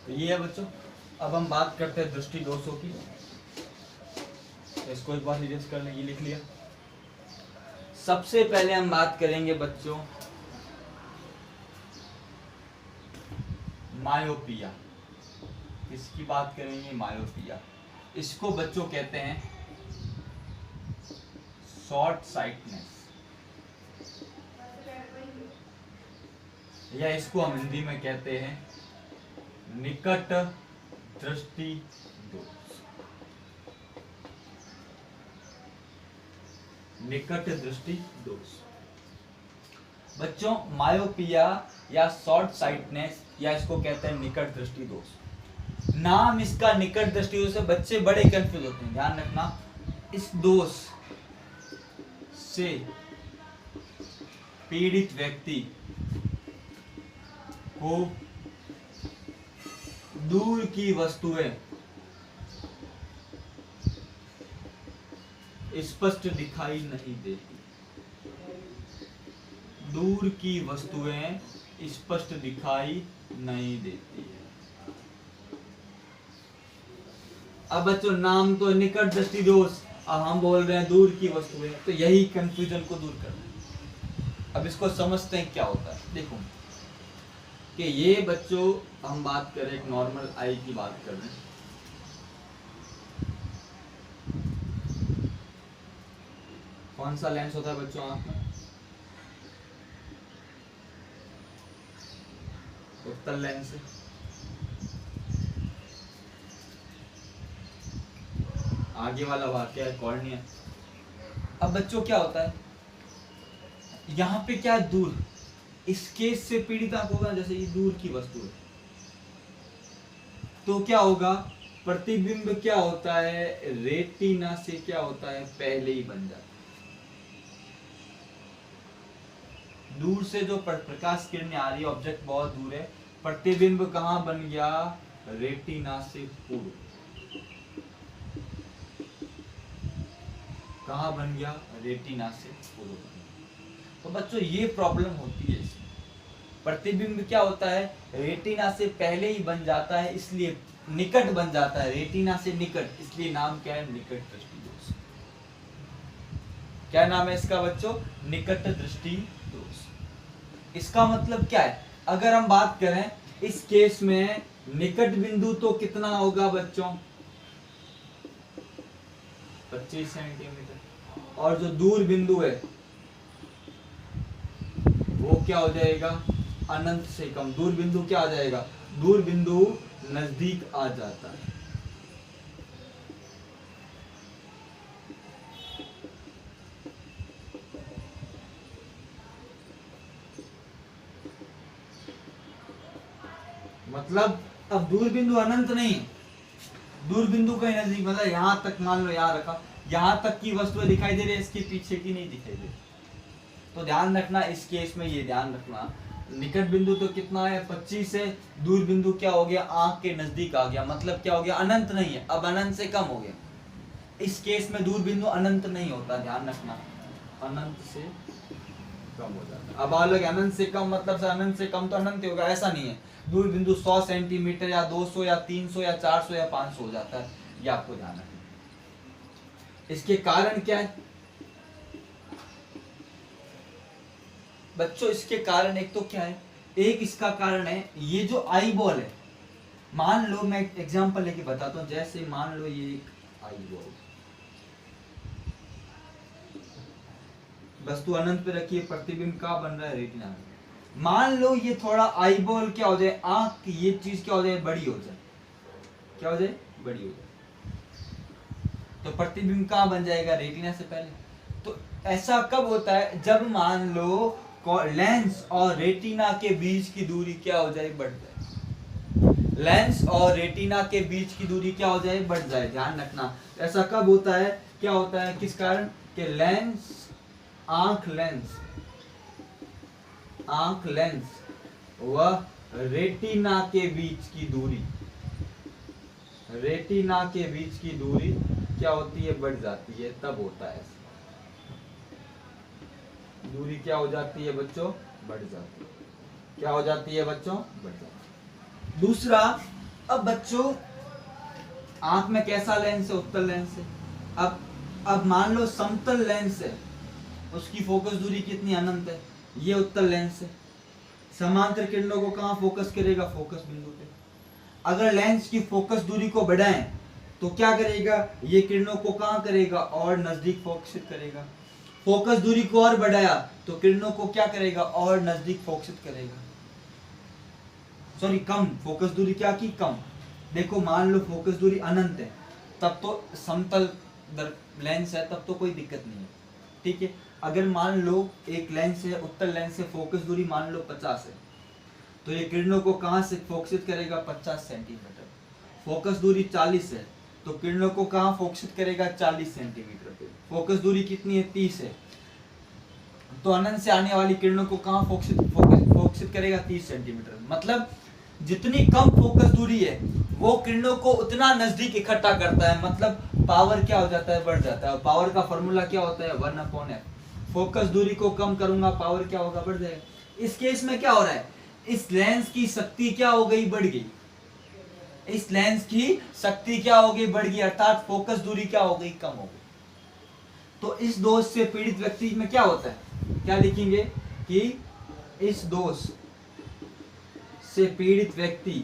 तो ये है बच्चों। अब हम बात करते हैं दृष्टि दोषों की। इसको एक बार रिवाइज कर लें, ये लिख लिया। सबसे पहले हम बात करेंगे बच्चों मायोपिया। किसकी बात करेंगे? मायोपिया। इसको बच्चों कहते हैं शॉर्ट साइटनेस, या इसको हम हिंदी में कहते हैं निकट दृष्टि दोष। निकट दृष्टि दोष बच्चों, मायोपिया या शॉर्ट साइटनेस, या इसको कहते हैं निकट दृष्टि दोष। नाम इसका निकट दृष्टि दोष है। बच्चे बड़े कंफ्यूज होते हैं, ध्यान रखना। इस दोष से पीड़ित व्यक्ति को दूर की वस्तुएं स्पष्ट दिखाई नहीं देती। दूर की वस्तुएं स्पष्ट दिखाई नहीं देती है। अब बच्चों नाम तो निकट दृष्टि दोष, अब हम बोल रहे हैं दूर की वस्तुएं, तो यही कंफ्यूजन को दूर करना है। अब इसको समझते हैं क्या होता है। देखो कि ये बच्चों, हम बात करें एक नॉर्मल आई की बात कर रहे हैं। कौन सा लेंस होता है बच्चों आंख में? उत्तल लेंस। आगे वाला भाग क्या है? कॉर्निया। अब बच्चों क्या होता है यहाँ पे? क्या दूर, इस केस से पीड़ित आंख होगा, जैसे ये दूर की वस्तु है, तो क्या होगा? प्रतिबिंब क्या होता है? रेटिना से क्या होता है? पहले ही बन जाता है। दूर से जो प्रकाश किरणें आ रही है, ऑब्जेक्ट बहुत दूर है, प्रतिबिंब कहाँ बन गया? रेटिना से पूर्व। कहाँ बन गया? रेटिना से पूर्व। तो बच्चों ये प्रॉब्लम होती है इसमें। प्रतिबिंब क्या होता है? रेटिना से पहले ही बन जाता है, इसलिए निकट बन जाता है, रेटिना से निकट, इसलिए नाम क्या है? निकट दृष्टि दोष। क्या नाम है इसका बच्चों? निकट दृष्टि दोष। इसका मतलब क्या है? अगर हम बात करें इस केस में, निकट बिंदु तो कितना होगा बच्चों? 25 सेंटीमीटर, और जो दूर बिंदु है वो क्या हो जाएगा? अनंत से कम। दूर बिंदु क्या आ जाएगा? दूर बिंदु नजदीक आ जाता है। मतलब अब दूर बिंदु अनंत नहीं, दूर बिंदु कहीं नजदीक, मतलब यहां तक, मान लो यहां रखा, यहां तक की वस्तुएं दिखाई दे रही है, इसके पीछे की नहीं दिखाई दे रही। तो ध्यान रखना इस केस में, ये ध्यान रखना, निकट बिंदु तो कितना है? 25 है। दूर बिंदु क्या हो गया? आंख के नजदीक आ गया, मतलब क्या हो गया? अनंत नहीं है, अब अनंत से कम हो गया। इस केस में दूर बिंदु अनंत नहीं होता, ध्यान रखना, अनंत से कम हो जाता है। अब अलग, अनंत से कम मतलब से अनंत से कम तो अनंत ही होगा, ऐसा नहीं है। दूर बिंदु 100 सेंटीमीटर या 200 या 300 या 400 या 500 हो जाता है, ये आपको ध्यान रखना। इसके कारण क्या है बच्चों? इसके कारण एक तो क्या है, एक इसका कारण है ये जो आई बॉल है। मान लो, मैं एग्जांपल लेके बताता हूँ। जैसे मान लो ये एक आई बॉल, वस्तु अनंत पे रखी है, प्रतिबिंब का बन रहा है? रेटिना में। मान लो ये थोड़ा आई बॉल क्या हो जाए, आंख की ये चीज क्या हो जाए? बड़ी हो जाए। क्या हो जाए? बड़ी हो जाए। तो प्रतिबिंब कहाँ बन जाएगा? रेटिना से पहले। तो ऐसा कब होता है? जब मान लो लेंस और रेटिना के बीच की दूरी क्या हो जाए? बढ़ जाए। लेंस और रेटिना के बीच की दूरी क्या हो जाए? बढ़ जाए। ध्यान रखना, ऐसा कब होता है? क्या होता है? किस कारण? कि लेंस, आंख लेंस व रेटिना के बीच की दूरी, रेटिना के बीच की दूरी क्या होती है? बढ़ जाती है, तब होता है। दूरी क्या हो जाती है बच्चों? बढ़ जाती है। क्या हो जाती है बच्चों? बढ़ जाती है। दूसरा, अब बच्चों आंख में कैसा लेंस है? उत्तल लेंस है। अब मान लो समतल लेंस है, उसकी फोकस दूरी कितनी? अनंत है। ये उत्तल लेंस है। समांतर किरणों को कहाँ फोकस करेगा? फोकस बिंदु पे। अगर लेंस की फोकस दूरी को बढ़ाएं तो क्या करेगा? ये किरणों को कहाँ करेगा? और नजदीक फोकसित करेगा। फोकस दूरी को और बढ़ाया तो किरणों को क्या करेगा? और नजदीक फोकसित करेगा। सॉरी, कम फोकस दूरी क्या की? कम। देखो मान लो फोकस दूरी अनंत है, तब तो समतल लेंस है, तब तो कोई दिक्कत नहीं है, ठीक है। अगर मान लो एक लेंस है, उत्तल लेंस है, फोकस दूरी मान लो 50 है, तो ये किरणों को कहाँ से फोकसित करेगा? 50 सेंटीमीटर। फोकस दूरी 40 है, तो किरणों को कहाँ फोकसित करेगा? 40 सेंटीमीटर पे। फोकस दूरी कितनी है? 30 है, तो अनंत से आने वाली किरणों को कहाँ फोकसित करेगा? 30 सेंटीमीटर। मतलब जितनी कम फोकस दूरी है वो किरणों को उतना नजदीक इकट्ठा करता है, मतलब पावर क्या हो जाता है? बढ़ जाता है। पावर का फॉर्मूला क्या होता है? 1/f। फोकस दूरी को कम करूंगा, पावर क्या होगा? बढ़ जाएगा। इस केस में क्या हो रहा है? इस लेंस की शक्ति क्या हो गई? बढ़ गई। इस लेंस की शक्ति क्या हो गई? बढ़ गई, अर्थात फोकस दूरी क्या हो गई? कम हो गई। तो इस दोष से पीड़ित व्यक्ति में क्या होता है? क्या लिखेंगे कि इस दोष से पीड़ित व्यक्ति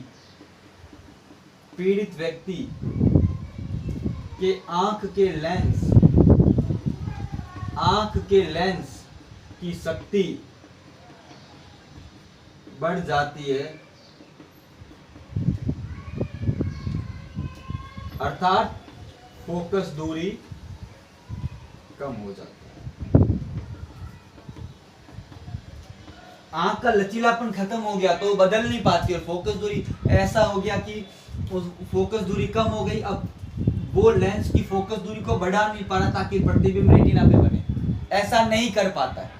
के आंख के लेंस की शक्ति बढ़ जाती है, अर्थात फोकस दूरी कम हो जाती है। आंख का लचीलापन खत्म हो गया तो बदल नहीं पाती, और फोकस दूरी ऐसा हो गया कि फोकस दूरी कम हो गई। अब वो लेंस की फोकस दूरी को बढ़ा नहीं पा रहा ताकि प्रतिबिंब रेटिना पे बने, ऐसा नहीं कर पाता है,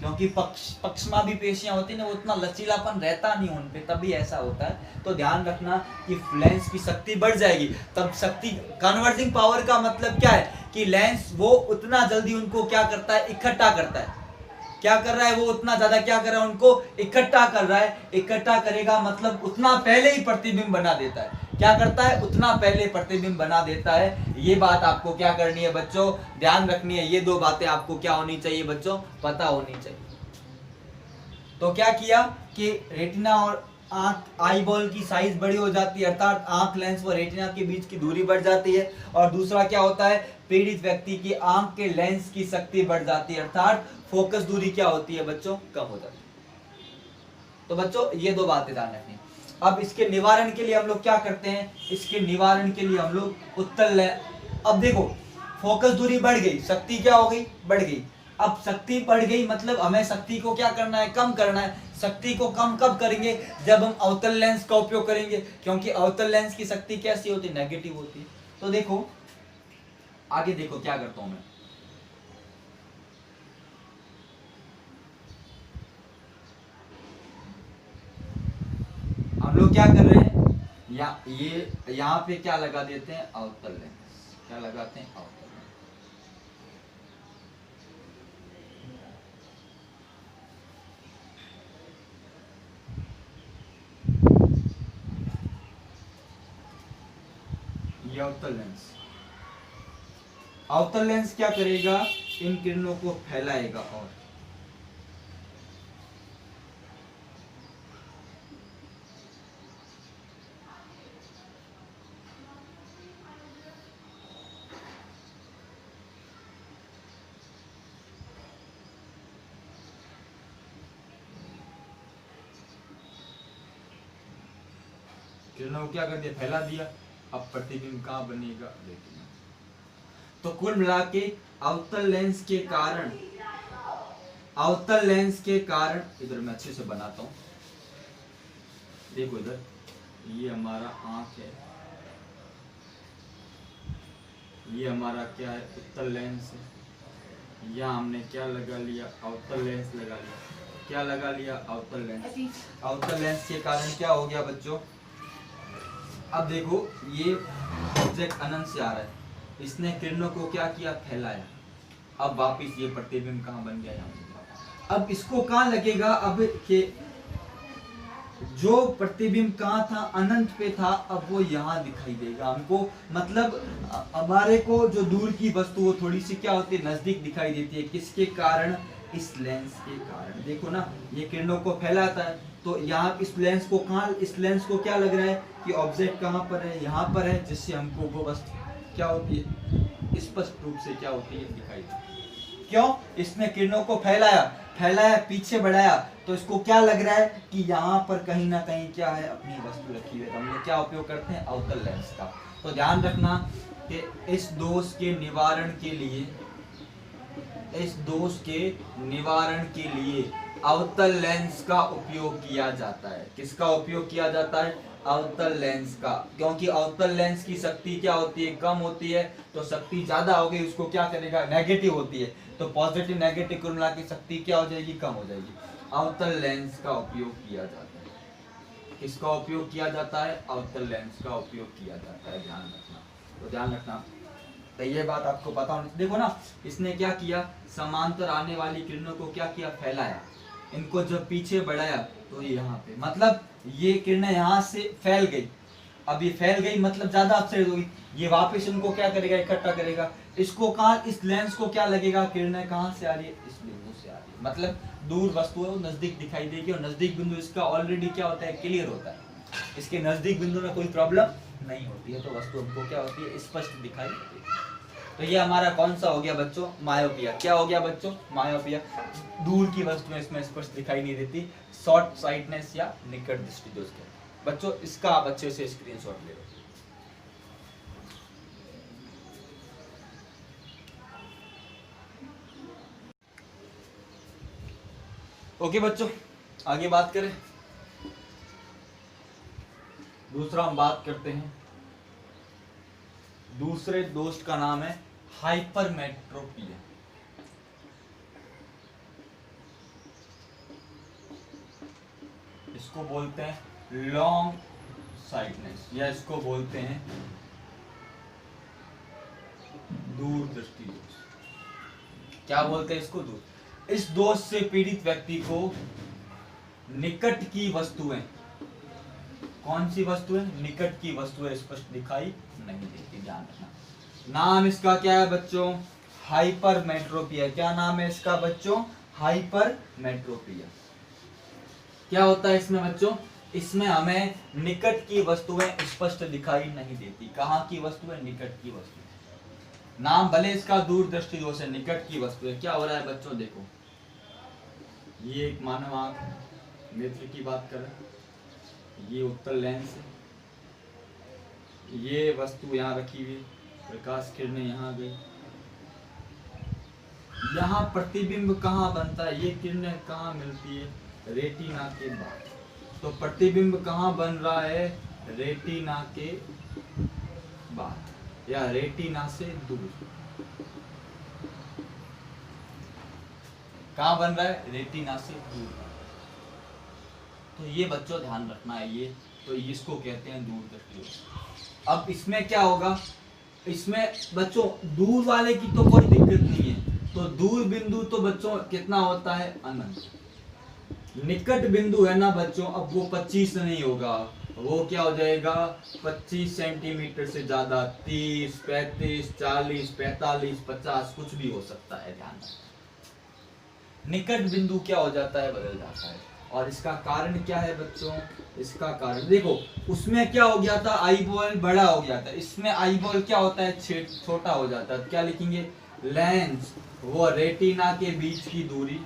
क्योंकि पक्षमाभी पेशियां होती है ना, वो उतना लचीलापन रहता नहीं उन पे, तभी ऐसा होता है। तो ध्यान रखना कि लेंस की शक्ति बढ़ जाएगी, तब शक्ति कन्वर्जिंग पावर का मतलब क्या है कि लेंस वो उतना जल्दी उनको क्या करता है? इकट्ठा करता है। क्या कर रहा है? वो उतना ज्यादा क्या कर रहा है? उनको इकट्ठा कर रहा है। इकट्ठा करेगा मतलब उतना पहले ही प्रतिबिंब बना देता है। क्या करता है? उतना पहले प्रतिबिंब बना देता है। ये बात आपको क्या करनी है बच्चों? ध्यान रखनी है। ये दो बातें आपको क्या होनी चाहिए बच्चों? पता होनी चाहिए। तो क्या किया कि रेटिना और आंख आई बॉल की साइज बड़ी हो जाती है, अर्थात आंख लेंस व रेटिना के बीच की दूरी बढ़ जाती है। और दूसरा क्या होता है? पीड़ित व्यक्ति की आंख के लेंस की शक्ति बढ़ जाती है, अर्थात फोकस दूरी क्या होती है बच्चों? कम हो जाती है। तो बच्चों ये दो बातें ध्यान रखनी। अब इसके निवारण के लिए हम लोग क्या करते हैं? इसके निवारण के लिए हम लोग उत्तल अब देखो फोकस दूरी बढ़ गई, शक्ति क्या हो गई? बढ़ गई। अब शक्ति बढ़ गई मतलब हमें शक्ति को क्या करना है? कम करना है। शक्ति को कम कब करेंगे? जब हम अवतल लेंस का उपयोग करेंगे, क्योंकि अवतल लेंस की शक्ति कैसी होती है? नेगेटिव होती है। तो देखो आगे देखो क्या करता हूं मैं। हम लोग क्या कर रहे हैं? ये यहाँ पे क्या लगा देते हैं? अवतल लेंस। क्या लगाते हैं? अवतल। ये अवतल लेंस। अवतल लेंस क्या करेगा? इन किरणों को फैलाएगा और किरणों को क्या कर दिया? फैला दिया। अब प्रतिबिंब कहाँ बनेगा? रेटिना। तो कुल मिला के अवतल लेंस के कारण इधर मैं अच्छे से बनाता हूं। देखो इधर ये हमारा आंख है, ये हमारा क्या है? उत्तल लेंस है। यहाँ हमने क्या लगा लिया? अवतल लेंस लगा लिया। क्या लगा लिया? अवतल लेंस। अवतल लेंस के कारण क्या हो गया बच्चों? अब देखो ये ऑब्जेक्ट अनंत से आ रहा है, इसने किरणों को क्या किया? फैलाया। अब वापिस ये प्रतिबिंब कहाँ बन गया? यहाँ। अब इसको कहाँ लगेगा? अब के जो प्रतिबिंब कहाँ था, अनंत पे था, अब वो यहाँ दिखाई देगा हमको। मतलब हमारे को जो दूर की वस्तु वो थोड़ी सी क्या होती है, नजदीक दिखाई देती है। किसके कारण, इस लेंस के कारण। देखो ना, ये किरणों को फैलाता है, तो यहाँ इस लेंस को कहाँ, इस लेंस को क्या लग रहा है कि ऑब्जेक्ट कहाँ पर है, यहाँ पर है, जिससे हमको वो वस्तु क्या होती है, स्पष्ट रूप से क्या होती है, दिखाई देती है। क्यों, इसने किरणों को फैलाया, पीछे बढ़ाया, तो इसको क्या लग रहा है कि यहाँ पर कहीं ना कहीं क्या है, अपनी वस्तु रखी हुई है। तो हम लोग क्या उपयोग करते हैं, अवतल लेंस का। तो ध्यान रखना कि इस दोष के निवारण के लिए, इस दोष के निवारण के लिए अवतल लेंस का उपयोग किया जाता है। किसका उपयोग किया जाता है, अवतल लेंस का। क्योंकि अवतल लेंस की शक्ति क्या होती है, कम होती है। तो शक्ति ज्यादा हो गई, उसको क्या करेगा, नेगेटिव होती है, तो पॉजिटिव नेगेटिव कुल मिला की शक्ति क्या हो जाएगी, कम हो जाएगी। अवतल लेंस का उपयोग किया जाता है। किसका उपयोग किया जाता है, अवतल लेंस का उपयोग किया जाता है। ध्यान रखना, तो ध्यान रखना, तो ये बात आपको पता होनी। देखो ना, इसने क्या किया, समांतर आने वाली किरणों को क्या किया, फैलाया। इनको जब पीछे बढ़ाया तो ये यहाँ पे, मतलब ये किरणें यहाँ से फैल गई। अब ये फैल गई मतलब ज्यादा अपसेट होगी, ये वापस इनको क्या करेगा, इकट्ठा करेगा। इसको कहाँ, इस लेंस को क्या लगेगा, किरणें कहाँ से आ रही है, इस बिंदु से आ रही है। मतलब दूर वस्तु है वो नजदीक दिखाई देगी, और नजदीक बिंदु इसका ऑलरेडी क्या होता है, क्लियर होता है। इसके नजदीक बिंदु में कोई प्रॉब्लम नहीं होती है, तो वस्तु हमको क्या होती है, स्पष्ट दिखाई देती है। तो ये हमारा कौन सा हो गया बच्चों, मायोपिया। क्या हो गया बच्चों, मायोपिया। दूर की वस्तुएं इसमें स्पष्ट दिखाई नहीं देती, शॉर्ट साइटनेस या निकट दृष्टि दोष कहते हैं। बच्चों इसका आप अच्छे से स्क्रीनशॉट ले लो। ओके बच्चों, आगे बात करें। दूसरा हम बात करते हैं, दूसरे दोष का नाम है हाइपरमेट्रोपिया। इसको बोलते हैं लॉन्ग साइटनेस, या इसको बोलते हैं दूर दृष्टि दोष। क्या बोलते हैं इसको, दूर। इस दोष से पीड़ित व्यक्ति को निकट की वस्तुएं, कौन सी वस्तुएं, निकट की वस्तुएं स्पष्ट दिखाई नहीं देती। ध्यान रखना, नाम इसका क्या है बच्चों, हाइपरमेट्रोपिया। क्या नाम है इसका बच्चों, हाइपरमेट्रोपिया। क्या होता है इसमें बच्चों, इसमें हमें निकट की वस्तुएं स्पष्ट दिखाई नहीं देती। कहाँ की वस्तुएं, निकट की वस्तुएं। नाम भले इसका दूर दृष्टि दोष है, निकट की वस्तुएं। क्या हो रहा है बच्चों, देखो ये एक मानव आंख नेत्र की बात करें, ये उत्तल लेंस है, ये वस्तु यहाँ रखी हुई, प्रकाश किरणें यहाँ गई, यहाँ प्रतिबिंब कहाँ बनता है, ये किरणें कहाँ मिलती है, रेटिना के बाद। तो प्रतिबिंब कहाँ बन रहा है, रेटिना के बाद या रेटिना से दूर। कहाँ बन रहा है, रेटिना से दूर। तो ये बच्चों ध्यान रखना है, ये तो इसको कहते हैं दूर दृष्टि। अब इसमें क्या होगा, इसमें बच्चों दूर वाले की तो कोई दिक्कत नहीं है। तो दूर बिंदु तो बच्चों कितना होता है, अनंत। निकट बिंदु है ना बच्चों, अब वो 25 नहीं होगा, वो क्या हो जाएगा, 25 सेंटीमीटर से ज्यादा, 30, 35, 40, 45, 50 कुछ भी हो सकता है। ध्यान रखना, निकट बिंदु क्या हो जाता है, बदल जाता है। और इसका कारण क्या है बच्चों, इसका कारण देखो, उसमें क्या हो गया था, आई बॉल बड़ा हो गया था, इसमें आई बॉल क्या होता है, छोटा हो जाता है। क्या लिखेंगे, लेंस व रेटिना के बीच की दूरी,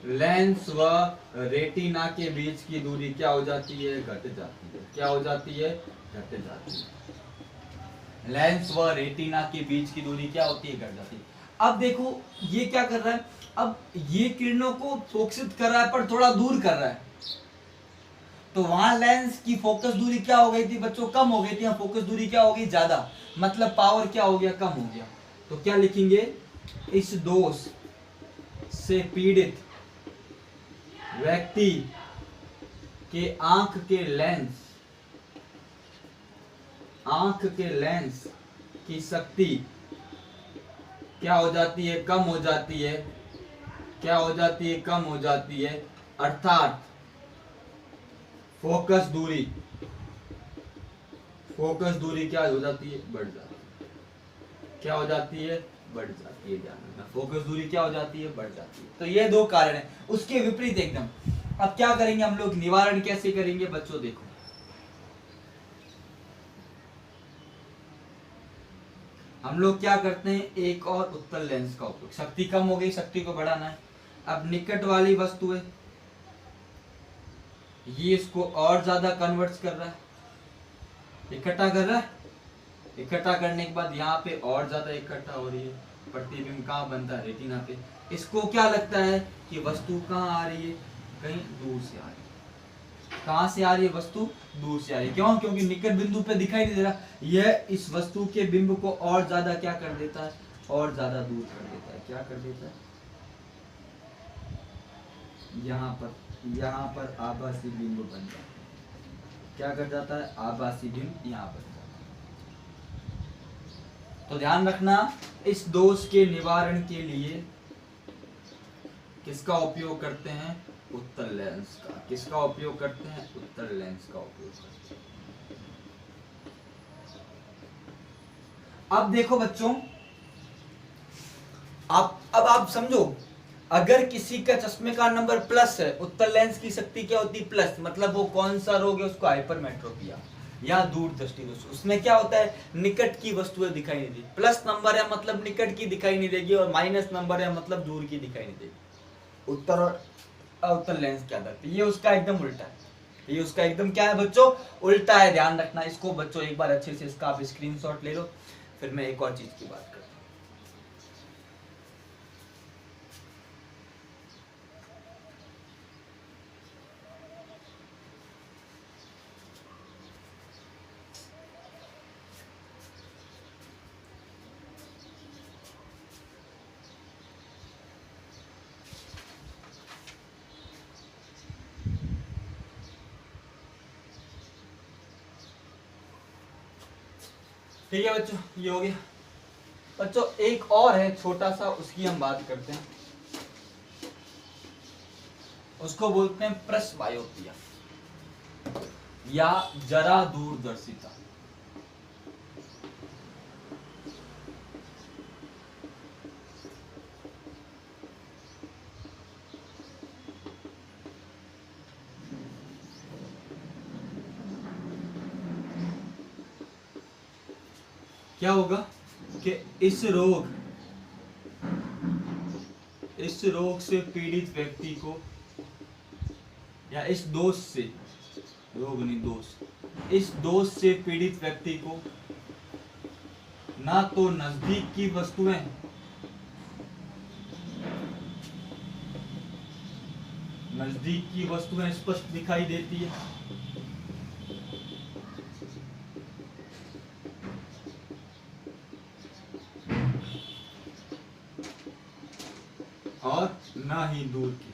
लेंस व रेटिना के बीच की दूरी क्या हो जाती है, घट जाती है। क्या हो जाती है, घट जाती है। लेंस व रेटिना के बीच की दूरी क्या होती है, घट जाती है। अब देखो ये क्या कर रहा है, अब ये किरणों को फोकसित कर रहा है पर थोड़ा दूर कर रहा है। तो वहां लेंस की फोकस दूरी क्या हो गई थी बच्चों, कम हो गई थी, यहाँ फोकस दूरी क्या हो गई, ज्यादा। मतलब पावर क्या हो गया, कम हो गया। तो क्या लिखेंगे, इस दोष से पीड़ित व्यक्ति के आंख के लेंस की शक्ति क्या हो जाती है, कम हो जाती है। क्या हो जाती है, कम हो जाती है। अर्थात फोकस दूरी, फोकस दूरी क्या हो जाती है, बढ़ जाती है। क्या हो जाती है, बढ़ जाती है। ध्यान रखना, फोकस दूरी क्या हो जाती है, बढ़ जाती है। तो ये दो कारण है, उसके विपरीत एकदम। अब क्या करेंगे हम लोग, निवारण कैसे करेंगे बच्चों, देखो हम लोग क्या करते हैं, एक और उत्तल लेंस का उपयोग। शक्ति कम हो गई, शक्ति को बढ़ाना है। अब निकट वाली वस्तु है, ये इसको और ज्यादा कन्वर्ट कर रहा है, इकट्ठा कर रहा है। इकट्ठा करने के बाद यहाँ पे और ज्यादा इकट्ठा हो रही है, प्रतिबिंब कहाँ बनता है, रेटिना पे। इसको क्या लगता है कि वस्तु कहाँ आ रही है, कहीं दूर से आ रही है। कहाँ से आ रही है वस्तु, दूर से आ रही है। क्यों, क्योंकि निकट बिंदु पे दिखाई नहीं दे रहा। यह इस वस्तु के बिंब को और ज्यादा क्या कर देता है, और ज्यादा दूर कर देता है। क्या कर देता है, यहाँ पर आभासी बिंब बन जाता है। क्या कर जाता है, आभासी बिंब यहाँ पर जाता है। तो ध्यान रखना, इस दोष के निवारण के लिए किसका उपयोग करते हैं, उत्तल लेंस का। किसका उपयोग करते हैं, उत्तल लेंस का उपयोग करते हैं। अब देखो बच्चों, अब आप समझो, अगर किसी का चश्मे का नंबर प्लस है, उत्तल लेंस की शक्ति क्या होती है, प्लस। मतलब वो कौन सा रोग है, उसको हाइपरमेट्रोपिया या दूर दृष्टि दोष। उसमें क्या होता है, निकट की वस्तुएं दिखाई नहीं देती। प्लस नंबर है मतलब निकट की दिखाई नहीं देगी, और माइनस नंबर है मतलब दूर की दिखाई नहीं देगी। उत्तर और अवतल लेंस क्या करती है, ये उसका एकदम उल्टा है। ये उसका एकदम क्या है बच्चों, उल्टा है। ध्यान रखना इसको बच्चों, एक बार अच्छे से इसका आप स्क्रीनशॉट ले लो, फिर मैं एक और चीज की बात करता हूं। ठीक है बच्चों, ये हो गया। बच्चों एक और है छोटा सा, उसकी हम बात करते हैं। उसको बोलते हैं प्रस्बायोपिया या जरा दूरदर्शिता। क्या होगा कि इस रोग से पीड़ित व्यक्ति को, या इस दोष से, रोग नहीं दोष, इस दोष से पीड़ित व्यक्ति को ना तो नजदीक की वस्तुएं, स्पष्ट दिखाई देती है, और ना ही दूर की।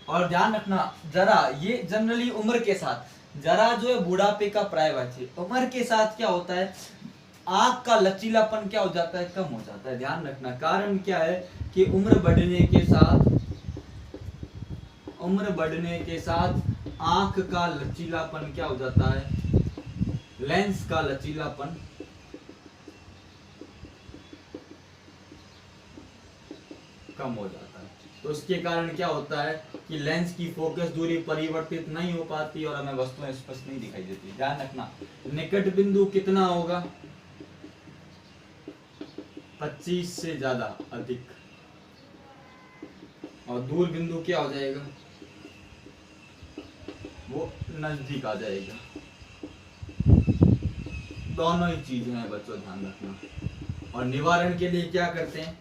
और ध्यान रखना, जरा ये जनरली उम्र के साथ, जरा जो है बुढ़ापे का पर्यायवाची है। उम्र के साथ क्या होता है, आंख का लचीलापन क्या हो जाता है, कम हो जाता है। ध्यान रखना, कारण क्या है कि उम्र बढ़ने के साथ आंख का लचीलापन क्या हो जाता है, लेंस का लचीलापन कम हो जाता है। तो उसके कारण क्या होता है कि लेंस की फोकस दूरी परिवर्तित नहीं हो पाती और हमें वस्तुएं स्पष्ट नहीं दिखाई देती। ध्यान रखना, निकट बिंदु कितना होगा, 25 से ज्यादा अधिक, और दूर बिंदु क्या हो जाएगा, वो नजदीक आ जाएगा। दोनों ही चीजें हैं बच्चों, ध्यान रखना। और निवारण के लिए क्या करते हैं,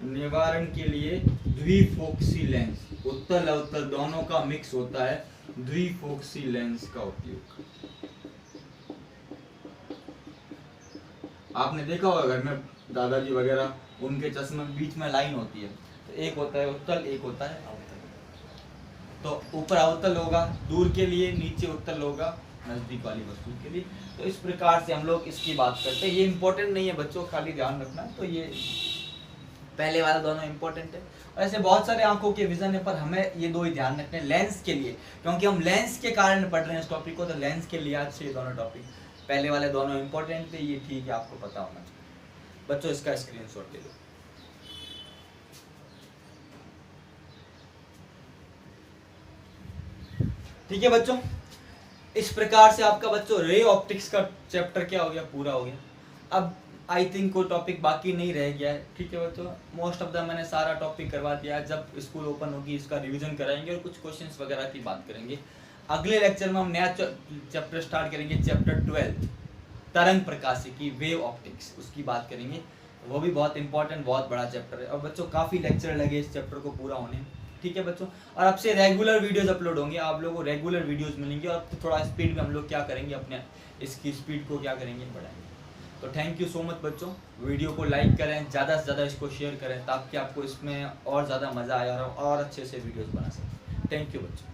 निवारण के लिए द्विफोक्सी लेंस, उत्तल अवतल दोनों का मिक्स होता है, द्विफोक्सी लेंस का उपयोग। आपने देखा होगा घर में दादाजी वगैरह, उनके चश्मे में बीच में लाइन होती है, तो एक होता है उत्तल, एक होता है अवतल। तो ऊपर अवतल होगा दूर के लिए, नीचे उत्तल होगा नजदीक वाली वस्तु के लिए। तो इस प्रकार से हम लोग इसकी बात करते हैं। ये इंपॉर्टेंट नहीं है बच्चों, खाली ध्यान रखना। तो ये पहले वाला दोनों इंपॉर्टेंट है। और ऐसे बहुत सारे आंखों के विजन है, पर हमें ये दो ही ध्यान रखने लेंस के लिए, क्योंकि हम लेंस के कारण पढ़ रहे हैं इस टॉपिक को, तो लेंस के लिहाज से ये दोनों टॉपिक, पहले वाले दोनों इंपॉर्टेंट थे, ये ठीक है, आपको पता होना चाहिए। बच्चों इसका स्क्रीनशॉट ले लो। ठीक है बच्चों, इस प्रकार से आपका बच्चों रे ऑप्टिक्स का चैप्टर क्या हो गया, पूरा हो गया। अब आई थिंक कोई टॉपिक बाकी नहीं रह गया है। ठीक है बच्चों, मोस्ट ऑफ द मैंने सारा टॉपिक करवा दिया है। जब स्कूल ओपन होगी इसका रिवीजन कराएंगे और कुछ क्वेश्चंस वगैरह की बात करेंगे। अगले लेक्चर में हम नया चैप्टर स्टार्ट करेंगे, चैप्टर 12 तरंग प्रकाशिकी, वेव ऑप्टिक्स, उसकी बात करेंगे। वो भी बहुत इंपॉर्टेंट, बहुत बड़ा चैप्टर है। और बच्चों काफ़ी लेक्चर लगे इस चैप्टर को पूरा होने। ठीक है बच्चों, और अब से रेगुलर वीडियोस अपलोड होंगे, आप लोगों को रेगुलर वीडियोस मिलेंगे। और थोड़ा स्पीड में हम लोग क्या करेंगे, अपने इसकी स्पीड को क्या करेंगे, बढ़ाएंगे। तो थैंक यू सो मच बच्चों, वीडियो को लाइक करें, ज़्यादा से ज़्यादा इसको शेयर करें, ताकि आपको इसमें और ज़्यादा मज़ा आए और अच्छे से वीडियोस बना सकें। थैंक यू बच्चों।